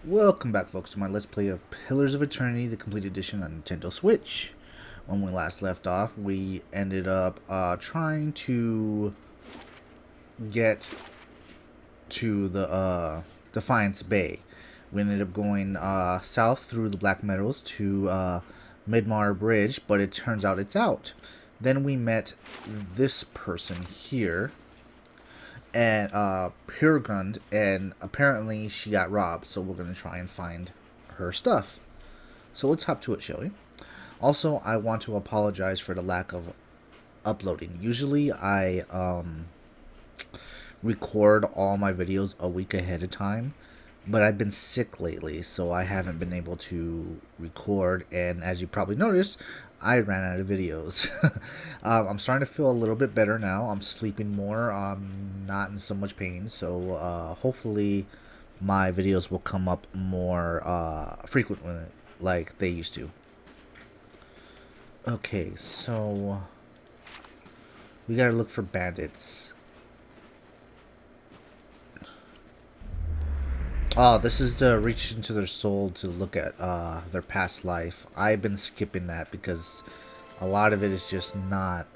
Welcome back, folks, to my Let's Play of Pillars of Eternity, the complete edition on Nintendo Switch. When we last left off, we ended up trying to get to the Defiance Bay. We ended up going south through the Black Meadows to Midmar Bridge, but it turns out it's out. Then we met this person here, and Purgund, and apparently she got robbed, so we're going to try and find her stuff. So let's hop to it, shall we? Also, I want to apologize for the lack of uploading. Usually I record all my videos a week ahead of time, but I've been sick lately, so I haven't been able to record, and as you probably noticed, I ran out of videos. I'm starting to feel a little bit better now. I'm sleeping more. I'm not in so much pain, so hopefully my videos will come up more frequently like they used to. Okay, so we gotta look for bandits. Oh, this is to reach into their soul to look at their past life. I've been skipping that because a lot of it is just not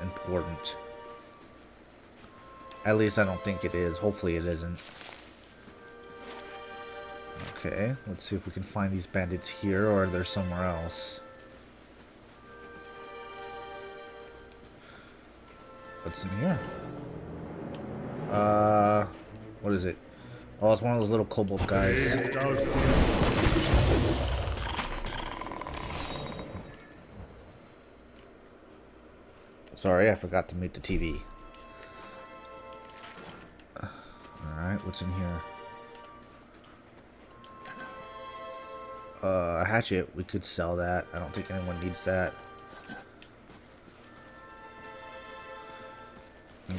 important. At least I don't think it is. Hopefully it isn't. Okay, let's see if we can find these bandits here or they're somewhere else. What's in here? What is it? Oh, it's one of those little kobold guys. Sorry, I forgot to mute the TV. Alright, what's in here? A hatchet. We could sell that. I don't think anyone needs that.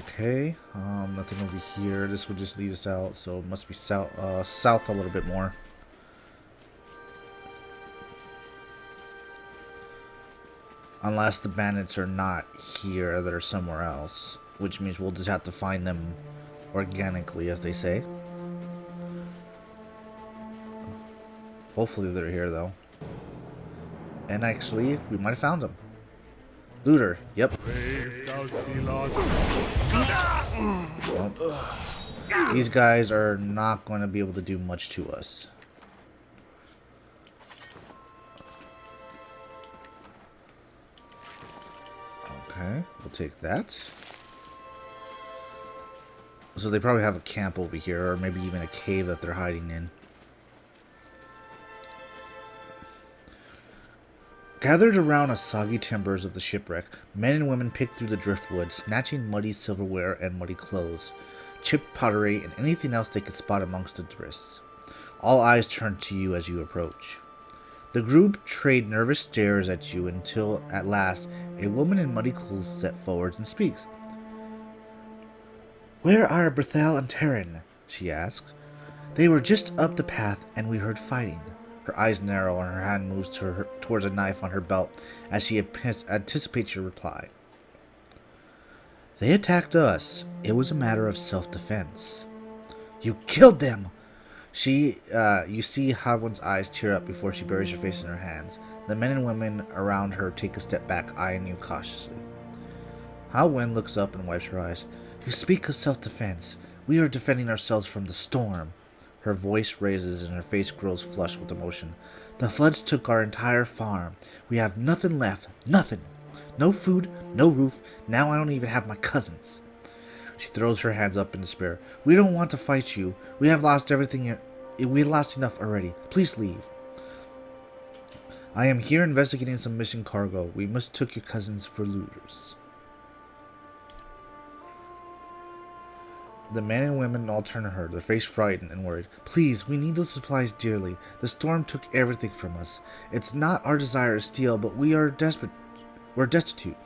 Okay, nothing over here. This would just lead us out, so it must be south a little bit more. Unless the bandits are not here, they're somewhere else. Which means we'll just have to find them organically, as they say. Hopefully they're here, though. And actually, we might have found them. Looter, yep. Well, these guys are not going to be able to do much to us. Okay, we'll take that. So they probably have a camp over here, or maybe even a cave that they're hiding in. Gathered around the soggy timbers of the shipwreck, men and women picked through the driftwood, snatching muddy silverware and muddy clothes, chipped pottery, and anything else they could spot amongst the drifts. All eyes turned to you as you approach. The group trade nervous stares at you until, at last, a woman in muddy clothes steps forward and speaks. "Where are Berthel and Terran?" she asks. "They were just up the path, and we heard fighting." Her eyes narrow, and her hand moves towards a knife on her belt as she anticipates your reply. "They attacked us. It was a matter of self-defense." "You killed them!" You see Hadwin's eyes tear up before she buries her face in her hands. The men and women around her take a step back, eyeing you cautiously. Hadwin looks up and wipes her eyes. "You speak of self-defense. We are defending ourselves from the storm." Her voice raises and her face grows flushed with emotion. "The floods took our entire farm. We have nothing left. Nothing. No food, no roof. Now I don't even have my cousins." She throws her hands up in despair. "We don't want to fight you. We have lost everything. We lost enough already. Please leave." "I am here investigating some missing cargo. We mistook your cousins for looters." The men and women all turn to her, their face frightened and worried. "Please, we need those supplies dearly. The storm took everything from us. It's not our desire to steal, but we are desperate. We're destitute.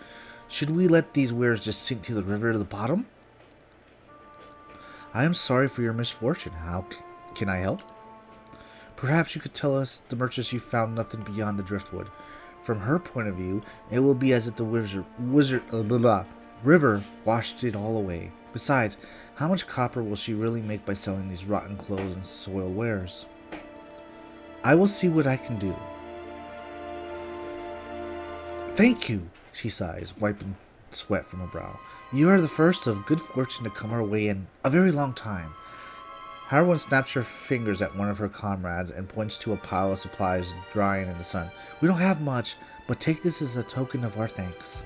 Should we let these wares just sink to the river to the bottom?" "I am sorry for your misfortune. How can I help?" "Perhaps you could tell us the merchants you found nothing beyond the driftwood. From her point of view, it will be as if the river washed it all away. Besides, how much copper will she really make by selling these rotten clothes and soiled wares? I will see what I can do. Thank you, she sighs, wiping sweat from her brow. You are the first of good fortune to come our way in a very long time. Harwin snaps her fingers at one of her comrades and points to a pile of supplies drying in the sun. We don't have much, but take this as a token of our thanks.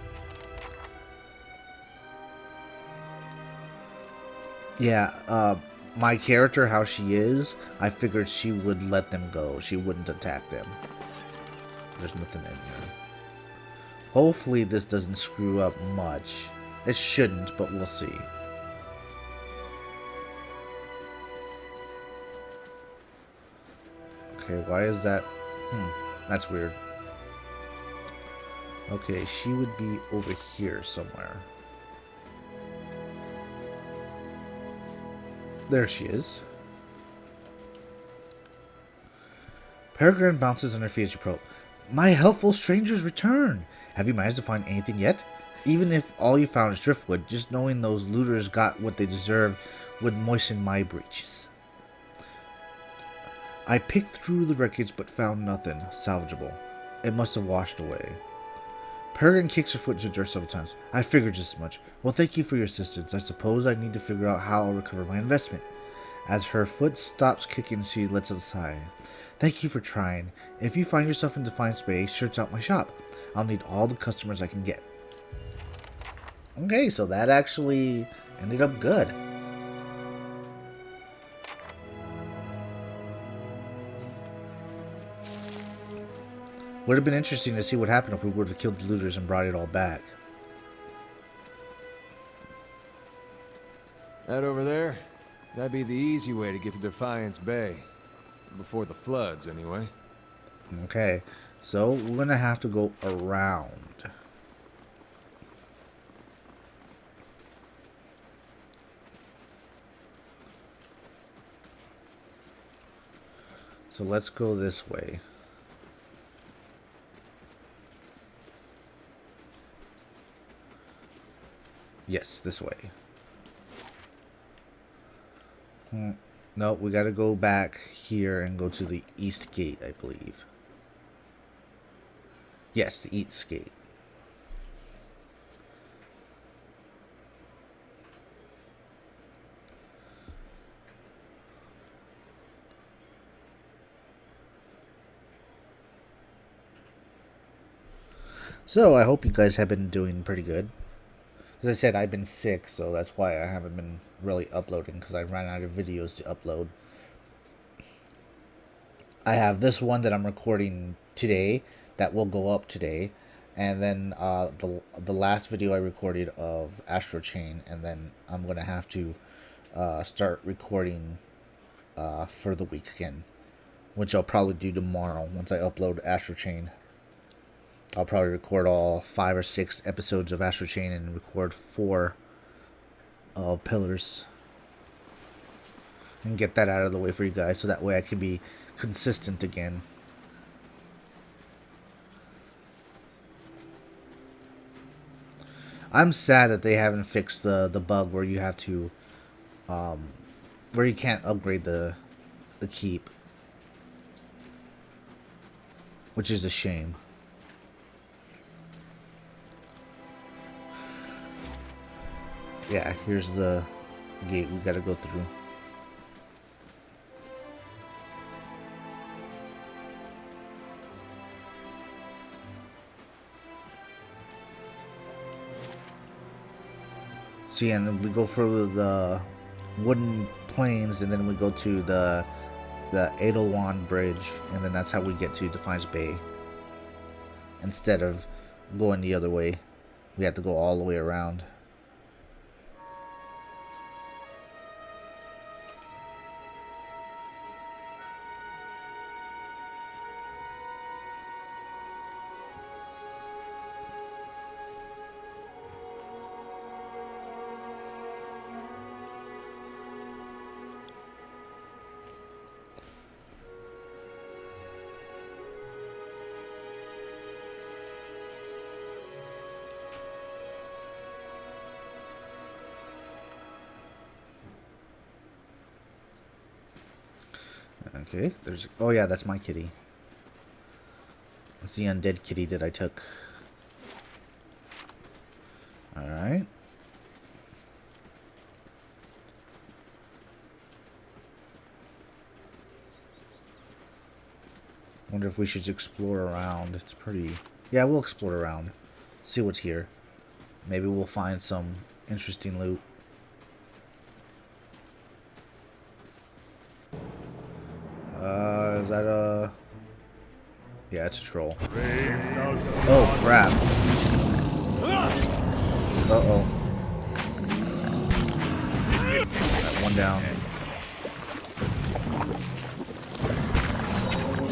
Yeah, my character, how she is, I figured she would let them go. She wouldn't attack them. There's nothing in here. Hopefully this doesn't screw up much. It shouldn't, but we'll see. Okay, why is that? That's weird. Okay, she would be over here somewhere. There she is. Peregrine bounces on her feet as you approach. My helpful strangers return. Have you managed to find anything yet? Even if all you found is driftwood, just knowing those looters got what they deserved would moisten my breeches. I picked through the wreckage but found nothing salvageable. It must have washed away. Peregrine kicks her foot into dirt several times. I figured just as much. Well, thank you for your assistance. I suppose I need to figure out how I'll recover my investment. As her foot stops kicking, she lets out a sigh. Thank you for trying. If you find yourself in Defiance Bay, search out my shop. I'll need all the customers I can get. Okay, so that actually ended up good. Would have been interesting to see what happened if we would have killed the looters and brought it all back. That over there? That'd be the easy way to get to Defiance Bay. Before the floods, anyway. Okay, so we're gonna have to go around. So let's go this way. Yes, this way. No, we gotta go back here and go to the east gate, I believe. Yes, the east gate. So, I hope you guys have been doing pretty good. As I said, I've been sick, so that's why I haven't been really uploading, because I ran out of videos to upload. I have this one that I'm recording today that will go up today, and then the last video I recorded of Astro Chain, and then I'm gonna have to start recording for the week again, which I'll probably do tomorrow once I upload Astro Chain. I'll probably record all 5 or 6 episodes of Astro Chain and record 4 Pillars. And get that out of the way for you guys so that way I can be consistent again. I'm sad that they haven't fixed the bug where you have to where you can't upgrade the keep, which is a shame. Yeah, here's the gate we gotta go through. So yeah, and then we go for the wooden planes, and then we go to the Edelwand Bridge, and then that's how we get to Defiance Bay. Instead of going the other way, we have to go all the way around. Okay, there's... Oh yeah, that's my kitty. That's the undead kitty that I took. Alright. Wonder if we should explore around. It's pretty... Yeah, we'll explore around. See what's here. Maybe we'll find some interesting loot. Is that a... Yeah, it's a troll. Oh, crap. Uh-oh. Got one down.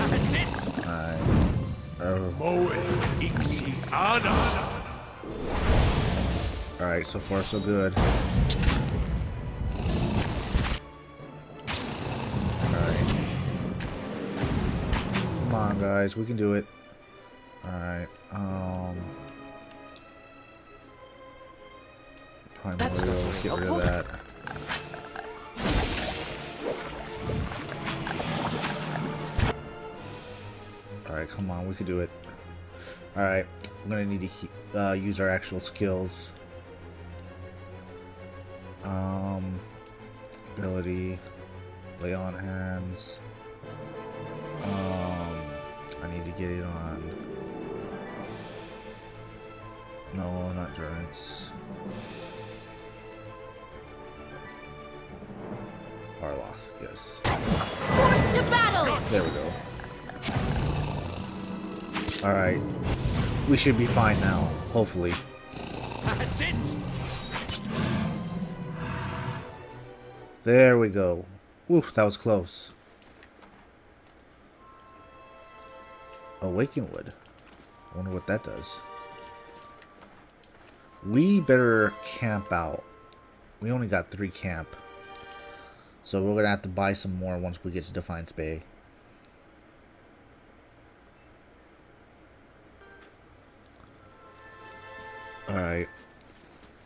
That's it. Alright, so far so good. Alright. Come on, guys, we can do it. Alright, Primordial, get rid of that. Alright, come on, we can do it. Alright, we're gonna need to use our actual skills. Ability, lay on hands. I need to get it on. No, not endurance. Arloth, yes. Forth to battle! There we go. Alright. We should be fine now, hopefully. That's it. There we go. Oof, that was close. Awaken Wood. I wonder what that does. We better camp out. We only got 3 camp. So we're going to have to buy some more once we get to Defiance Bay. Alright.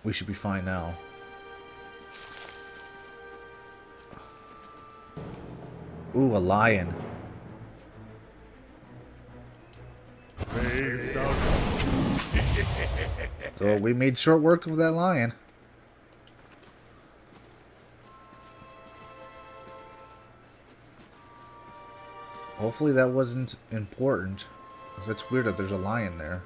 We should be fine now. Ooh, a lion. So we made short work of that lion. Hopefully that wasn't important. That's weird that there's a lion there.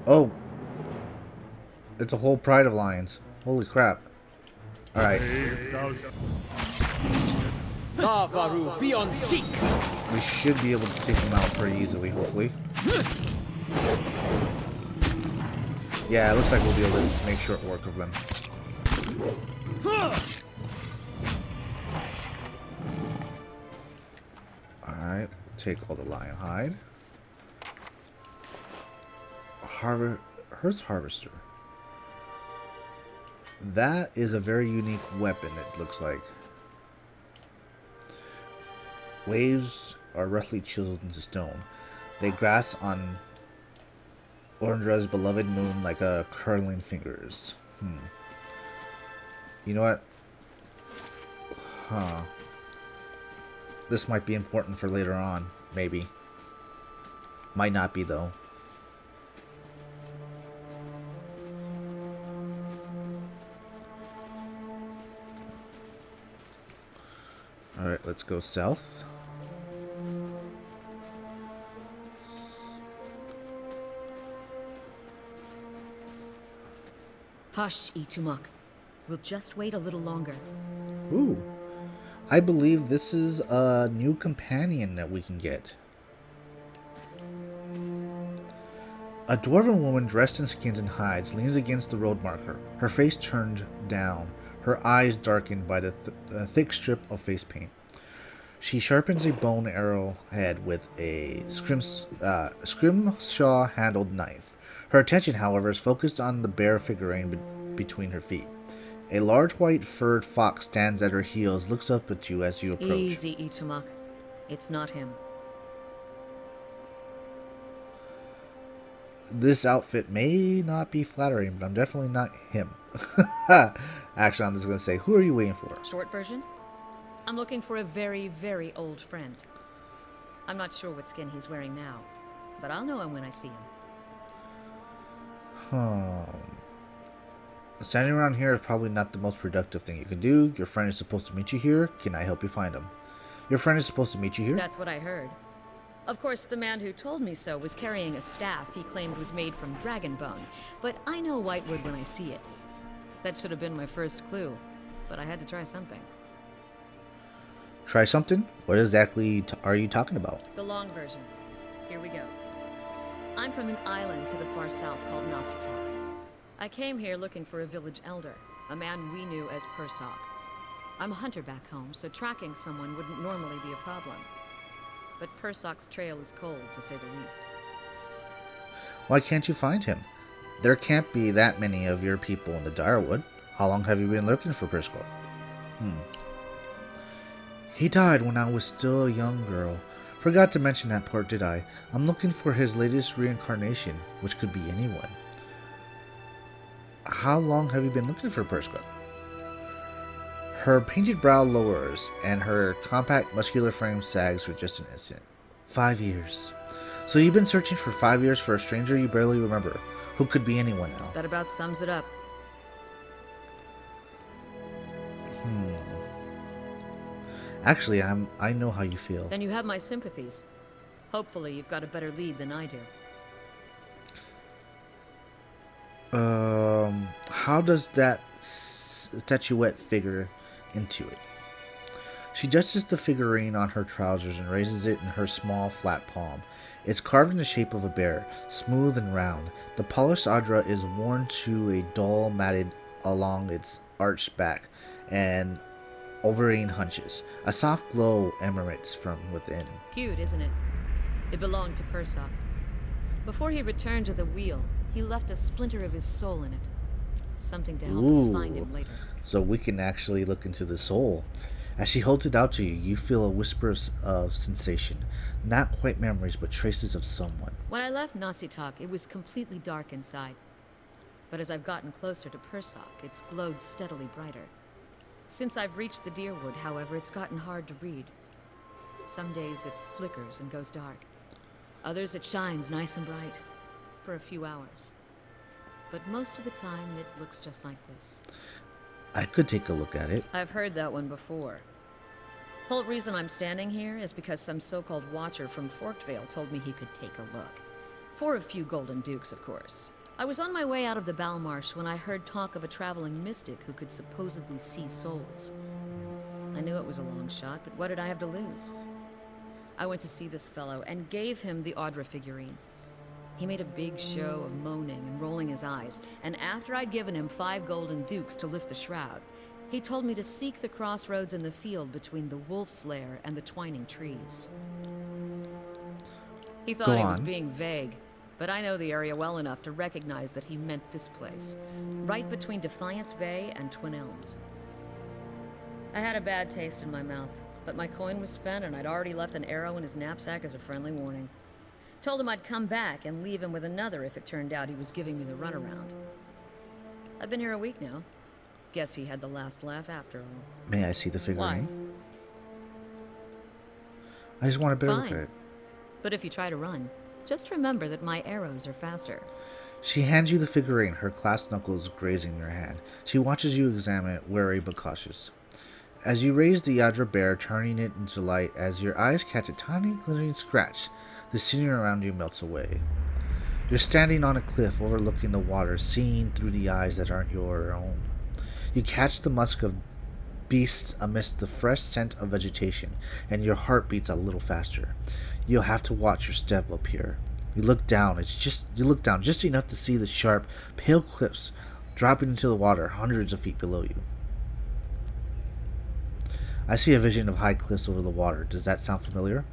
Oh. It's a whole pride of lions. Holy crap. Alright. Navaru, be on seek. We should be able to take them out pretty easily, hopefully. Yeah, it looks like we'll be able to make short work of them. Alright, take all the lion hide. Hearth Harvester. That is a very unique weapon, it looks like. Waves are roughly chiseled into stone. They grasp on Orandra's beloved moon like a curling fingers. You know what? Huh. This might be important for later on, maybe. Might not be, though. Alright, let's go south. Hush, Itumak. We'll just wait a little longer. Ooh. I believe this is a new companion that we can get. A dwarven woman dressed in skins and hides leans against the road marker, her face turned down, her eyes darkened by the thick strip of face paint. She sharpens a bone arrow head with a scrimshaw-handled knife. Her attention, however, is focused on the bare figurine between her feet. A large white furred fox stands at her heels, looks up at you as you approach. Easy, Itumak. It's not him. This outfit may not be flattering, but I'm definitely not him. Actually, I'm just going to say, who are you waiting for? Short version? I'm looking for a very, very old friend. I'm not sure what skin he's wearing now, but I'll know him when I see him. Standing around here is probably not the most productive thing you can do. Your friend is supposed to meet you here. Can I help you find him? Your friend is supposed to meet you here? That's what I heard. Of course, the man who told me so was carrying a staff he claimed was made from dragon bone, but I know Whitewood when I see it. That should have been my first clue, but I had to try something. Try something? What exactly are you talking about? The long version. Here we go. I'm from an island to the far south called Nasitok. I came here looking for a village elder, a man we knew as Persok. I'm a hunter back home, so tracking someone wouldn't normally be a problem. But Persok's trail is cold, to say the least. Why can't you find him? There can't be that many of your people in the Direwood. How long have you been looking for Persok? He died when I was still a young girl. Forgot to mention that part, did I? I'm looking for his latest reincarnation, which could be anyone. How long have you been looking for Persok? Her painted brow lowers, and her compact, muscular frame sags for just an instant. 5 years. So you've been searching for 5 years for a stranger you barely remember, who could be anyone now. That about sums it up. Actually, I know how you feel. Then you have my sympathies. Hopefully you've got a better lead than I do. How does that statuette figure into it? She adjusts the figurine on her trousers and raises it in her small, flat palm. It's carved in the shape of a bear, smooth and round. The polished Adra is worn to a dull matted along its arched back, and ovarian hunches. A soft glow emanates from within. Cute, isn't it? It belonged to Persok. Before he returned to the wheel, he left a splinter of his soul in it. Something to help us find him later. So we can actually look into the soul. As she holds it out to you, you feel a whisper of sensation. Not quite memories, but traces of someone. When I left Nasitok, it was completely dark inside. But as I've gotten closer to Persok, it's glowed steadily brighter. Since I've reached the Deerwood, however, it's gotten hard to read. Some days it flickers and goes dark. Others it shines nice and bright. For a few hours. But most of the time, it looks just like this. I could take a look at it. I've heard that one before. Whole reason I'm standing here is because some so-called watcher from Forkvale told me he could take a look. For a few golden dukes, of course. I was on my way out of the Balmarsh when I heard talk of a traveling mystic who could supposedly see souls. I knew it was a long shot, but what did I have to lose? I went to see this fellow and gave him the Audra figurine. He made a big show of moaning and rolling his eyes, and after I'd given him 5 golden dukes to lift the shroud, he told me to seek the crossroads in the field between the wolf's lair and the twining trees. He thought he was being vague, but I know the area well enough to recognize that he meant this place, right between Defiance Bay and Twin Elms. I had a bad taste in my mouth, but my coin was spent and I'd already left an arrow in his knapsack as a friendly warning. Told him I'd come back and leave him with another if it turned out he was giving me the runaround. I've been here a week now. Guess he had the last laugh after all. May I see the figurine? Why? I just want a better look Fine. at it. But if you try to run, just remember that my arrows are faster. She hands you the figurine, her clasped knuckles grazing your hand. She watches you examine it, wary but cautious. As you raise the Yadra bear, turning it into light, as your eyes catch a tiny glittering scratch, the scenery around you melts away. You're standing on a cliff overlooking the water, seeing through the eyes that aren't your own. You catch the musk of beasts amidst the fresh scent of vegetation, and your heart beats a little faster. You'll have to watch your step up here. You look down just enough to see the sharp, pale cliffs dropping into the water hundreds of feet below you. I see a vision of high cliffs over the water. Does that sound familiar?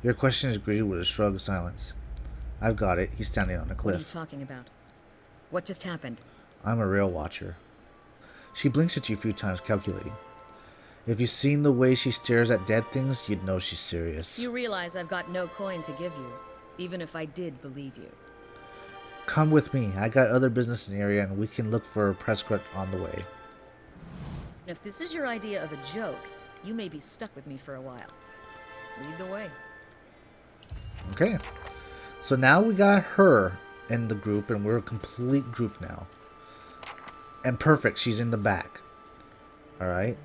Your question is greeted with a shrug of silence. I've got it. He's standing on a cliff. What are you talking about? What just happened? I'm a real watcher. She blinks at you a few times, calculating. If you'd seen the way she stares at dead things, you'd know she's serious. You realize I've got no coin to give you, even if I did believe you. come with me. I got other business in the area, and we can look for Prescott on the way. If this is your idea of a joke, you may be stuck with me for a while. Lead the way. Okay. So now we got her in the group, and we're a complete group now. And perfect, she's in the back. Alright.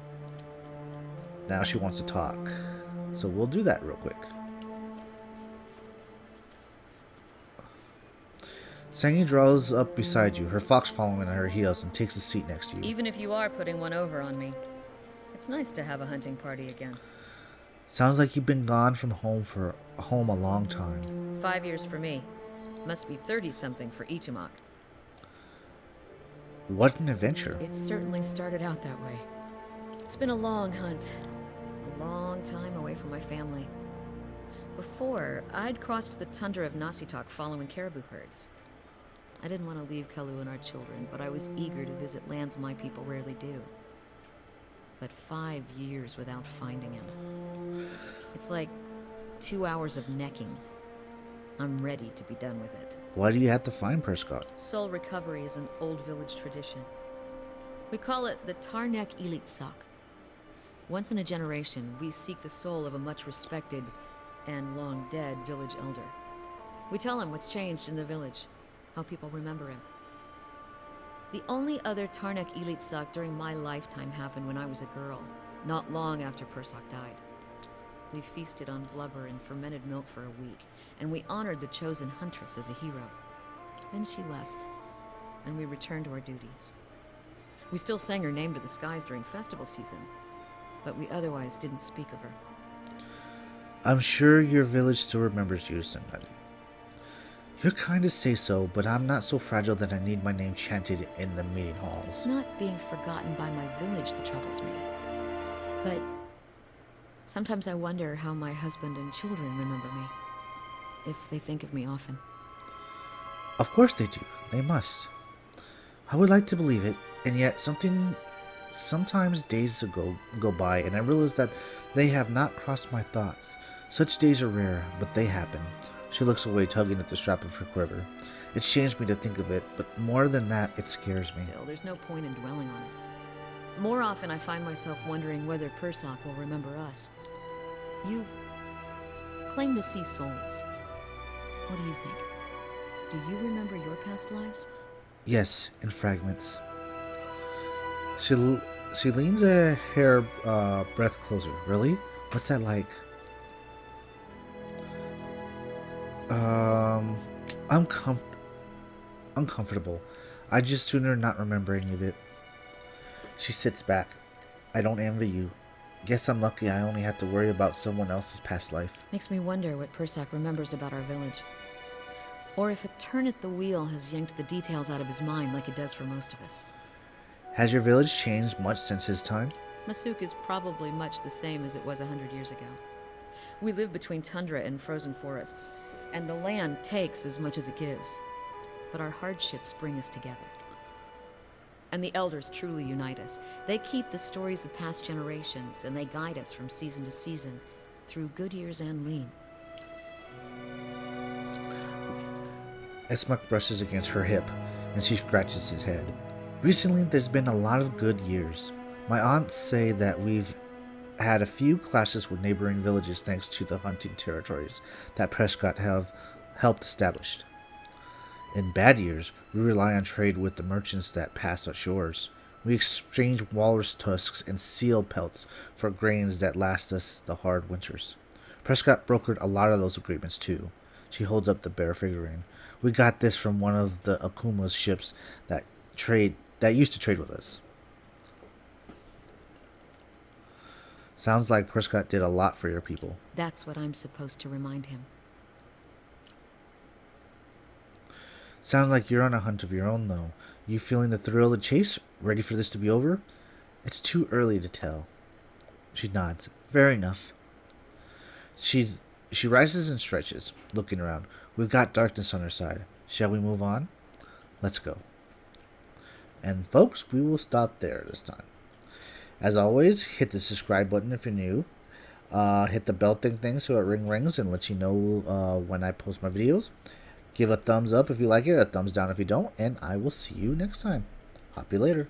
Now she wants to talk. So we'll do that real quick. Sangi draws up beside you, her fox following on her heels, and takes a seat next to you. Even if you are putting one over on me, it's nice to have a hunting party again. Sounds like you've been gone from home a long time. 5 years for me. Must be 30-something for Ichimak. What an adventure. It certainly started out that way. It's been a long hunt. A long time away from my family. Before, I'd crossed the tundra of Nasitok following caribou herds. I didn't want to leave Kalu and our children, but I was eager to visit lands my people rarely do. But 5 years without finding him. It's like 2 hours of necking. I'm ready to be done with it. Why do you have to find Prescott? Soul recovery is an old village tradition. We call it the Tarnek Ilitsak. Once in a generation, we seek the soul of a much respected and long dead village elder. We tell him what's changed in the village, how people remember him. The only other Tarnek Ilitsak during my lifetime happened when I was a girl, not long after Persak died. We feasted on blubber and fermented milk for a week, and we honored the chosen huntress as a hero. Then she left, and we returned to our duties. We still sang her name to the skies during festival season, but we otherwise didn't speak of her. I'm sure your village still remembers you, Senpai. You're kind to say so, but I'm not so fragile that I need my name chanted in the meeting halls. It's not being forgotten by my village that troubles me. But sometimes I wonder how my husband and children remember me, if they think of me often. Of course they do. They must. I would like to believe it, and yet sometimes days go by, and I realize that they have not crossed my thoughts. Such days are rare, but they happen. She looks away, tugging at the strap of her quiver. It's changed me to think of it, but more than that, it scares me. Still, there's no point in dwelling on it. More often I find myself wondering whether Persak will remember us. You claim to see souls. What do you think? Do you remember your past lives? Yes, in fragments. She leans a hair breath closer. Really? What's that like? Uncomfortable. I'd just sooner not remember any of it. She sits back. I don't envy you. Guess I'm lucky I only have to worry about someone else's past life. Makes me wonder what Persak remembers about our village. Or if a turn at the wheel has yanked the details out of his mind like it does for most of us. Has your village changed much since his time? Masuk is probably much the same as it was 100 years ago. We live between tundra and frozen forests, and the land takes as much as it gives. But our hardships bring us together. And the elders truly unite us. They keep the stories of past generations, and they guide us from season to season, through good years and lean. Esmak brushes against her hip, and she scratches his head. Recently, there's been a lot of good years. My aunts say that we've had a few clashes with neighboring villages thanks to the hunting territories that Prescott have helped establish. In bad years, we rely on trade with the merchants that pass our shores. We exchange walrus tusks and seal pelts for grains that last us the hard winters. Prescott brokered a lot of those agreements too. She holds up the bear figurine. We got this from one of the Akuma's ships that used to trade with us. Sounds like Prescott did a lot for your people. That's what I'm supposed to remind him. Sounds like you're on a hunt of your own, though. You feeling the thrill of the chase? Ready for this to be over? It's too early to tell. She nods. Fair enough. She rises and stretches, looking around. We've got darkness on our side. Shall we move on? Let's go. And folks, we will stop there this time. As always, hit the subscribe button if you're new. Hit the bell thing so it rings and lets you know when I post my videos. Give a thumbs up if you like it, a thumbs down if you don't, and I will see you next time. Hop you later.